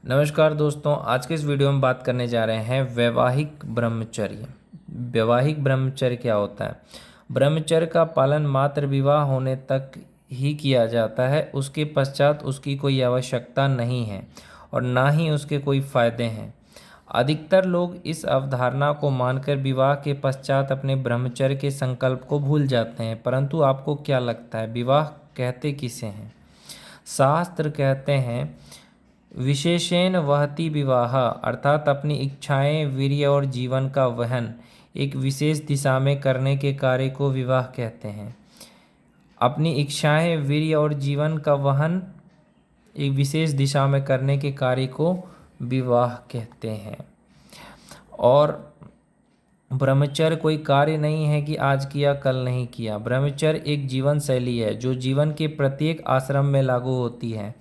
नमस्कार दोस्तों, आज के इस वीडियो में बात करने जा रहे हैं वैवाहिक ब्रह्मचर्य। वैवाहिक ब्रह्मचर्य क्या होता है? ब्रह्मचर्य का पालन मात्र विवाह होने तक ही किया जाता है। उसके पश्चात उसकी कोई आवश्यकता नहीं है और ना ही उसके कोई फायदे हैं। अधिकतर लोग इस अवधारणा को मानकर विवाह के पश्चात अपने ब्रह्मचर्य के संकल्प को भूल जाते हैं। परंतु आपको क्या लगता है, विवाह कहते किसे हैं? शास्त्र कहते हैं विशेषेण वहति विवाह, अर्थात अपनी इच्छाएं, वीर्य और जीवन का वहन एक विशेष दिशा में करने के कार्य को विवाह कहते हैं। अपनी इच्छाएं, वीर्य और जीवन का वहन एक विशेष दिशा में करने के कार्य को विवाह कहते हैं। और ब्रह्मचर्य कोई कार्य नहीं है कि आज किया कल नहीं किया। ब्रह्मचर्य एक जीवन शैली है जो जीवन के प्रत्येक आश्रम में लागू होती है।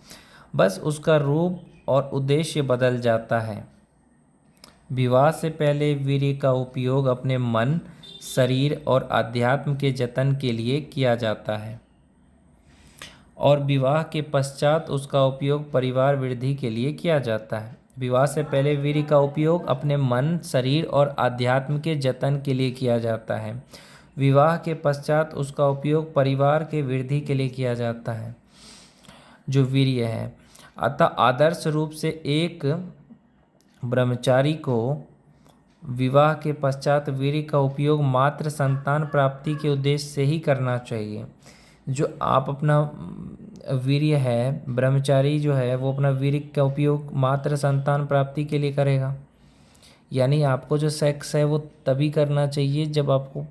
बस उसका रूप और उद्देश्य बदल जाता है। विवाह से पहले वीर्य का उपयोग अपने मन, शरीर और अध्यात्म के जतन के लिए किया जाता है और विवाह के पश्चात उसका उपयोग परिवार वृद्धि के लिए किया जाता है। विवाह से पहले वीर्य का उपयोग अपने मन, शरीर और अध्यात्म के जतन के लिए किया जाता है। विवाह के पश्चात उसका उपयोग परिवार के वृद्धि के लिए किया जाता है, जो वीर्य है। अतः आदर्श रूप से एक ब्रह्मचारी को विवाह के पश्चात वीर्य का उपयोग मात्र संतान प्राप्ति के उद्देश्य से ही करना चाहिए। जो आप अपना वीर्य है, ब्रह्मचारी जो है वो अपना वीर्य का उपयोग मात्र संतान प्राप्ति के लिए करेगा। यानी आपको जो सेक्स है वो तभी करना चाहिए जब आपको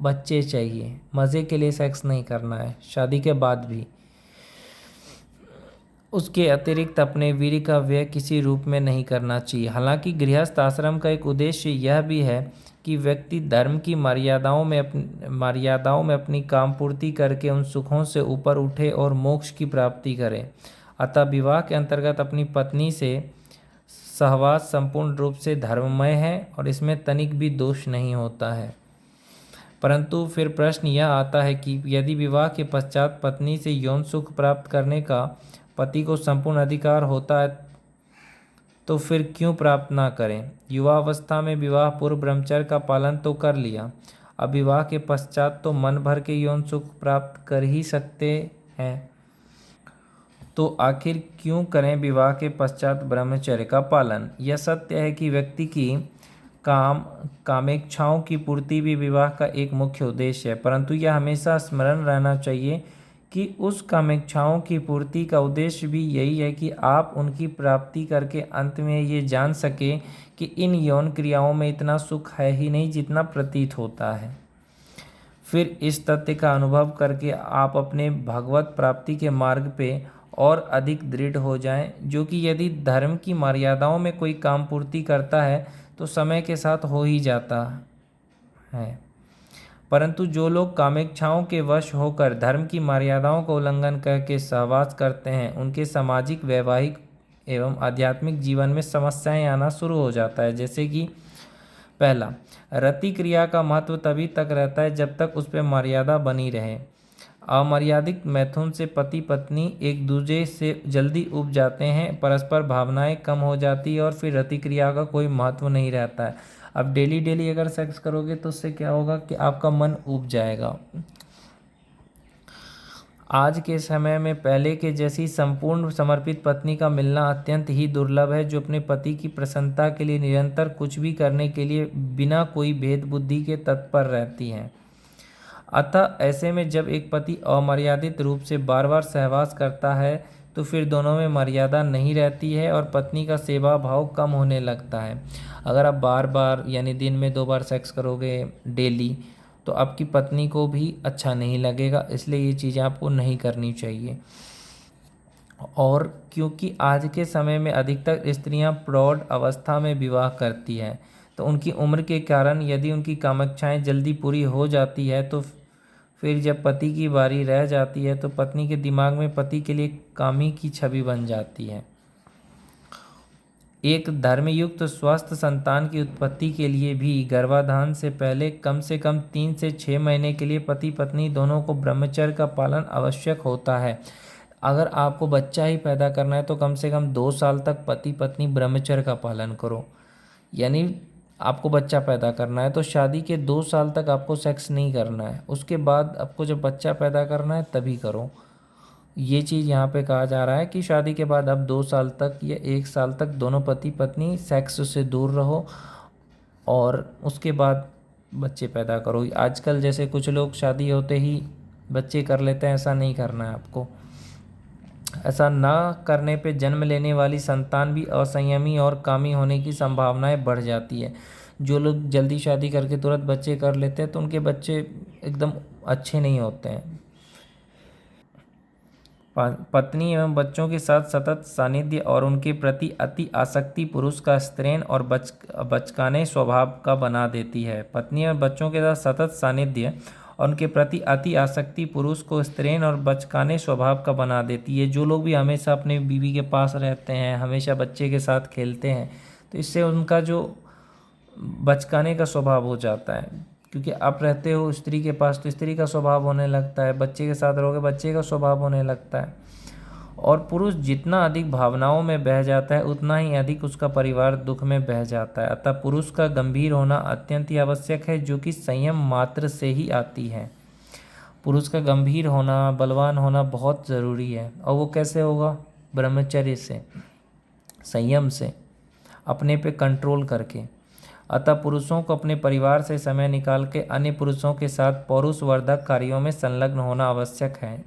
बच्चे चाहिए। मज़े के लिए सेक्स नहीं करना है, शादी के बाद भी। उसके अतिरिक्त अपने वीर्य का व्यय किसी रूप में नहीं करना चाहिए। हालांकि गृहस्थ आश्रम का एक उद्देश्य यह भी है कि व्यक्ति धर्म की मर्यादाओं में अपनी काम पूर्ति करके उन सुखों से ऊपर उठे और मोक्ष की प्राप्ति करे। अतः विवाह के अंतर्गत अपनी पत्नी से सहवास संपूर्ण रूप से धर्ममय है और इसमें तनिक भी दोष नहीं होता है। परंतु फिर प्रश्न यह आता है कि यदि विवाह के पश्चात पत्नी से यौन सुख प्राप्त करने का पति को संपूर्ण अधिकार होता है तो फिर क्यों प्राप्त ना करें? युवावस्था में विवाह पूर्व ब्रह्मचर्य का पालन तो कर लिया, अब विवाह के पश्चात तो मन भर के यौन सुख प्राप्त कर ही सकते हैं, तो आखिर क्यों करें विवाह के पश्चात ब्रह्मचर्य का पालन? यह सत्य है कि व्यक्ति की कामेच्छाओं की पूर्ति भी विवाह का एक मुख्य उद्देश्य है, परंतु यह हमेशा स्मरण रहना चाहिए कि उस कामेच्छाओं की पूर्ति का उद्देश्य भी यही है कि आप उनकी प्राप्ति करके अंत में ये जान सके कि इन यौन क्रियाओं में इतना सुख है ही नहीं जितना प्रतीत होता है। फिर इस तथ्य का अनुभव करके आप अपने भगवत प्राप्ति के मार्ग पे और अधिक दृढ़ हो जाएं, जो कि यदि धर्म की मर्यादाओं में कोई काम पूर्ति करता है तो समय के साथ हो ही जाता है। परंतु जो लोग कामेच्छाओं के वश होकर धर्म की मर्यादाओं का उल्लंघन करके सहवास करते हैं, उनके सामाजिक, वैवाहिक एवं आध्यात्मिक जीवन में समस्याएं आना शुरू हो जाता है। जैसे कि पहला, रति क्रिया का महत्व तभी तक रहता है जब तक उस पर मर्यादा बनी रहे। अमर्यादित मैथुन से पति पत्नी एक दूसरे से जल्दी उब जाते हैं, परस्पर भावनाएं कम हो जाती है और फिर रति क्रिया का कोई महत्व नहीं रहता है। अब डेली डेली अगर सेक्स करोगे तो उससे क्या होगा कि आपका मन ऊब जाएगा। आज के समय में पहले के जैसी संपूर्ण समर्पित पत्नी का मिलना अत्यंत ही दुर्लभ है, जो अपने पति की प्रसन्नता के लिए निरंतर कुछ भी करने के लिए बिना कोई भेद बुद्धि के तत्पर रहती हैं। अतः ऐसे में जब एक पति अमर्यादित रूप से बार बार सहवास करता है तो फिर दोनों में मर्यादा नहीं रहती है और पत्नी का सेवा भाव कम होने लगता है। अगर आप बार बार यानी दिन में 2 बार सेक्स करोगे डेली तो आपकी पत्नी को भी अच्छा नहीं लगेगा, इसलिए ये चीज़ें आपको नहीं करनी चाहिए। और क्योंकि आज के समय में अधिकतर स्त्रियां प्रौढ़ अवस्था में विवाह करती हैं, तो उनकी उम्र के कारण यदि उनकी कामइच्छाएं जल्दी पूरी हो जाती है तो फिर जब पति की बारी रह जाती है तो पत्नी के दिमाग में पति के लिए कामी की छवि बन जाती है। एक धर्मयुक्त स्वस्थ संतान की उत्पत्ति के लिए भी गर्भाधान से पहले कम से कम 3 से 6 महीने के लिए पति पत्नी दोनों को ब्रह्मचर्य का पालन आवश्यक होता है। अगर आपको बच्चा ही पैदा करना है तो कम से कम 2 साल तक पति पत्नी ब्रह्मचर्य का पालन करो। यानी आपको बच्चा पैदा करना है तो शादी के 2 साल तक आपको सेक्स नहीं करना है, उसके बाद आपको जब बच्चा पैदा करना है तभी करो। ये चीज़ यहाँ पे कहा जा रहा है कि शादी के बाद अब 2 साल तक या 1 साल तक दोनों पति पत्नी सेक्स से दूर रहो और उसके बाद बच्चे पैदा करो। आजकल जैसे कुछ लोग शादी होते ही बच्चे कर लेते हैं, ऐसा नहीं करना है आपको। ऐसा ना करने पे जन्म लेने वाली संतान भी असंयमी और कामी होने की संभावनाएं बढ़ जाती है। जो लोग जल्दी शादी करके तुरंत बच्चे कर लेते हैं तो उनके बच्चे एकदम अच्छे नहीं होते हैं। पत्नी एवं बच्चों के साथ सतत सानिध्य और उनके प्रति अति आसक्ति पुरुष का स्त्रैण और बचकाने स्वभाव का बना देती है। पत्नी एवं बच्चों के साथ सतत सानिध्य और उनके प्रति अति आसक्ति पुरुष को स्त्रैण और बचकाने स्वभाव का बना देती है। जो लोग भी हमेशा अपने बीवी के पास रहते हैं, हमेशा बच्चे के साथ खेलते हैं, तो इससे उनका जो बचकाने का स्वभाव हो जाता है, क्योंकि आप रहते हो स्त्री के पास तो स्त्री का स्वभाव होने लगता है, बच्चे के साथ रहोगे बच्चे का स्वभाव होने लगता है। और पुरुष जितना अधिक भावनाओं में बह जाता है उतना ही अधिक उसका परिवार दुख में बह जाता है। अतः पुरुष का गंभीर होना अत्यंत ही आवश्यक है, जो कि संयम मात्र से ही आती है। पुरुष का गंभीर होना, बलवान होना बहुत ज़रूरी है। और वो कैसे होगा? ब्रह्मचर्य से, संयम से, अपने पे कंट्रोल करके। अतः पुरुषों को अपने परिवार से समय निकाल के अन्य पुरुषों के साथ पौरुषवर्धक कार्यों में संलग्न होना आवश्यक है,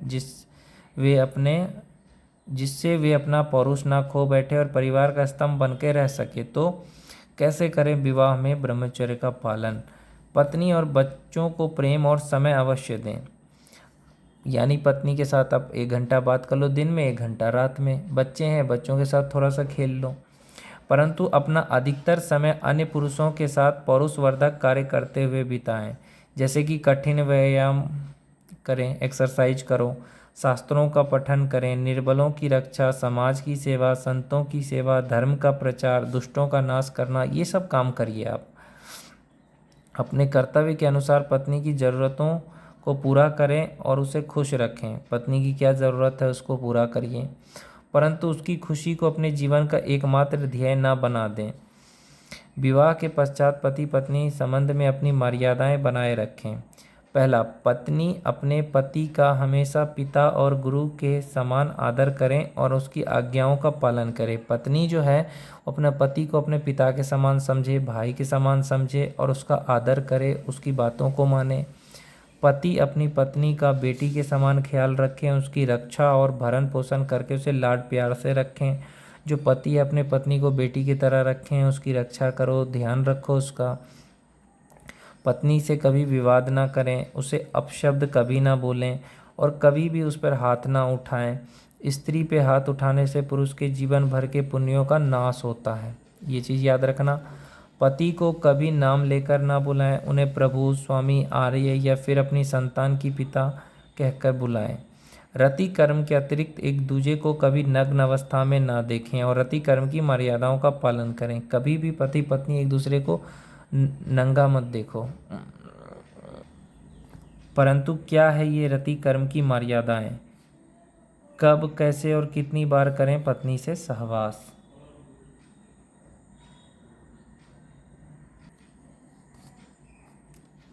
जिससे वे अपना पौरुष ना खो बैठे और परिवार का स्तंभ बन के रह सके। तो कैसे करें विवाह में ब्रह्मचर्य का पालन? पत्नी और बच्चों को प्रेम और समय अवश्य दें। यानी पत्नी के साथ आप 1 घंटा बात कर लो दिन में, 1 घंटा रात में। बच्चे हैं, बच्चों के साथ थोड़ा सा खेल लो, परंतु अपना अधिकतर समय अन्य पुरुषों के साथ पौरुषवर्धक कार्य करते हुए बिताएं। जैसे कि कठिन व्यायाम करें, एक्सरसाइज करो, शास्त्रों का पठन करें, निर्बलों की रक्षा, समाज की सेवा, संतों की सेवा, धर्म का प्रचार, दुष्टों का नाश करना, ये सब काम करिए आप। अपने कर्तव्य के अनुसार पत्नी की ज़रूरतों को पूरा करें और उसे खुश रखें। पत्नी की क्या ज़रूरत है उसको पूरा करिए, परंतु उसकी खुशी को अपने जीवन का एकमात्र ध्येय न बना दें। विवाह के पश्चात पति पत्नी संबंध में अपनी मर्यादाएं बनाए रखें। पहला, पत्नी अपने पति का हमेशा पिता और गुरु के समान आदर करें और उसकी आज्ञाओं का पालन करें। पत्नी जो है अपने पति को अपने पिता के समान समझे, भाई के समान समझे और उसका आदर करे, उसकी बातों को माने। पति अपनी पत्नी का बेटी के समान ख्याल रखें, उसकी रक्षा और भरण पोषण करके उसे लाड प्यार से रखें। जो पति अपने पत्नी को बेटी की तरह रखें, उसकी रक्षा करो, ध्यान रखो उसका। पत्नी से कभी विवाद ना करें, उसे अपशब्द कभी ना बोलें और कभी भी उस पर हाथ ना उठाएं। स्त्री पे हाथ उठाने से पुरुष के जीवन भर के पुण्यों का नाश होता है, ये चीज़ याद रखना। पति को कभी नाम लेकर ना बुलाएं, उन्हें प्रभु, स्वामी, आर्य या फिर अपनी संतान की पिता कहकर बुलाएं। रति कर्म के अतिरिक्त एक दूजे को कभी नग्न अवस्था में ना देखें और रति कर्म की मर्यादाओं का पालन करें। कभी भी पति पत्नी एक दूसरे को नंगा मत देखो। परंतु क्या है ये रति कर्म की मर्यादाएं? कब, कैसे और कितनी बार करें पत्नी से सहवास?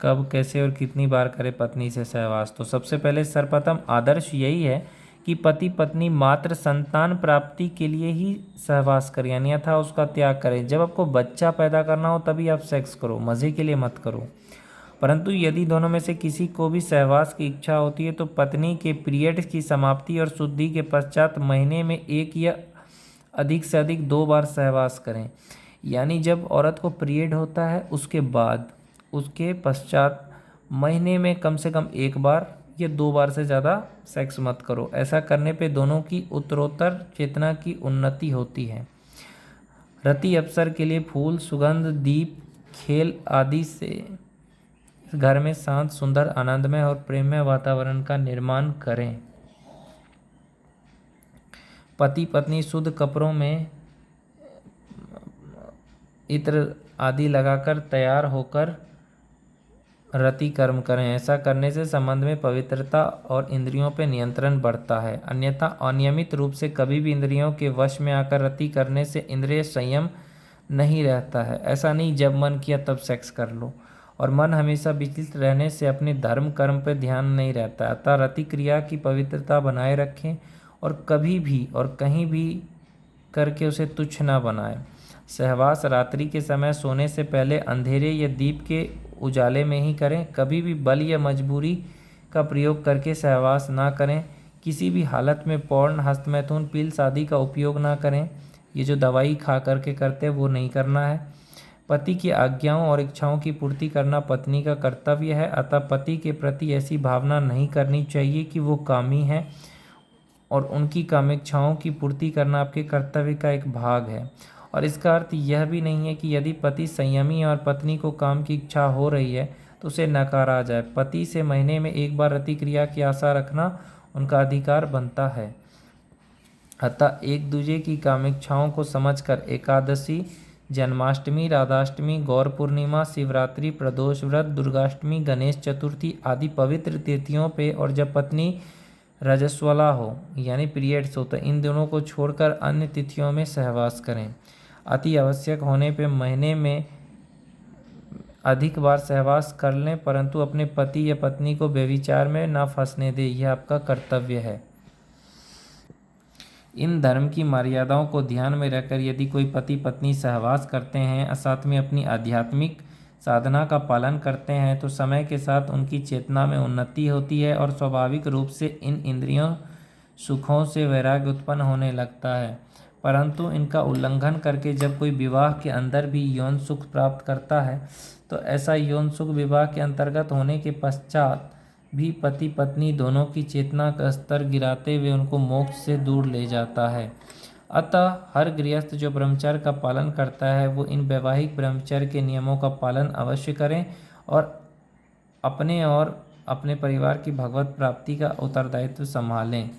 कब, कैसे और कितनी बार करें पत्नी से सहवास? तो सबसे पहले सर्वप्रथम आदर्श यही है कि पति पत्नी मात्र संतान प्राप्ति के लिए ही सहवास करें, यानी अन्यथा उसका त्याग करें। जब आपको बच्चा पैदा करना हो तभी आप सेक्स करो, मज़े के लिए मत करो। परंतु यदि दोनों में से किसी को भी सहवास की इच्छा होती है तो पत्नी के पीरियड्स की समाप्ति और शुद्धि के पश्चात महीने में 1 या अधिक से अधिक 2 बार सहवास करें। यानी जब औरत को पीरियड होता है उसके बाद, उसके पश्चात महीने में कम से कम 1 बार या 2 बार से ज़्यादा सेक्स मत करो। ऐसा करने पे दोनों की उत्तरोत्तर चेतना की उन्नति होती है। रति अवसर के लिए फूल, सुगंध, दीप, खेल आदि से घर में शांत, सुंदर, आनंदमय और प्रेममय वातावरण का निर्माण करें। पति पत्नी शुद्ध कपड़ों में इत्र आदि लगाकर तैयार होकर रति कर्म करें। ऐसा करने से संबंध में पवित्रता और इंद्रियों पर नियंत्रण बढ़ता है। अन्यथा अनियमित रूप से कभी भी इंद्रियों के वश में आकर रति करने से इंद्रिय संयम नहीं रहता है। ऐसा नहीं जब मन किया तब सेक्स कर लो, और मन हमेशा विचलित रहने से अपने धर्म कर्म पर ध्यान नहीं रहता। अतः रति क्रिया की पवित्रता बनाए रखें और कभी भी और कहीं भी करके उसे तुच्छ ना बनाएं। सहवास रात्रि के समय सोने से पहले अंधेरे या दीप के उजाले में ही करें। कभी भी बल या मजबूरी का प्रयोग करके सहवास ना करें। किसी भी हालत में पौर्ण, हस्तमैथुन, पील्स आदि का उपयोग ना करें। ये जो दवाई खा करके करते हैं वो नहीं करना है। पति की आज्ञाओं और इच्छाओं की पूर्ति करना पत्नी का कर्तव्य है। अतः पति के प्रति ऐसी भावना नहीं करनी चाहिए कि वो कामी है, और उनकी कामेच्छाओं की पूर्ति करना आपके कर्तव्य का एक भाग है। और इसका अर्थ यह भी नहीं है कि यदि पति संयमी है और पत्नी को काम की इच्छा हो रही है तो उसे नकारा जाए। पति से महीने में एक बार रति क्रिया की आशा रखना उनका अधिकार बनता है। अतः एक दूसरे की कामेच्छाओं को समझकर एकादशी, जन्माष्टमी, राधाष्टमी, गौर पूर्णिमा, शिवरात्रि, प्रदोष व्रत, दुर्गाष्टमी, गणेश चतुर्थी आदि पवित्र तिथियों पे, और जब पत्नी रजस्वला हो यानी पीरियड्स हो, तो इन दिनों को छोड़कर अन्य तिथियों में सहवास करें। अति आवश्यक होने पे महीने में अधिक बार सहवास कर लें, परंतु अपने पति या पत्नी को व्यभिचार में ना फंसने दें। यह आपका कर्तव्य है। इन धर्म की मर्यादाओं को ध्यान में रखकर यदि कोई पति पत्नी सहवास करते हैं और साथ में अपनी आध्यात्मिक साधना का पालन करते हैं तो समय के साथ उनकी चेतना में उन्नति होती है और स्वाभाविक रूप से इन इंद्रियों सुखों से वैराग्य उत्पन्न होने लगता है। परंतु इनका उल्लंघन करके जब कोई विवाह के अंदर भी यौन सुख प्राप्त करता है तो ऐसा यौन सुख विवाह के अंतर्गत होने के पश्चात भी पति पत्नी दोनों की चेतना का स्तर गिराते हुए उनको मोक्ष से दूर ले जाता है। अतः हर गृहस्थ जो ब्रह्मचर्य का पालन करता है वो इन वैवाहिक ब्रह्मचर्य के नियमों का पालन अवश्य करें और अपने परिवार की भगवत प्राप्ति का उत्तरदायित्व संभालें।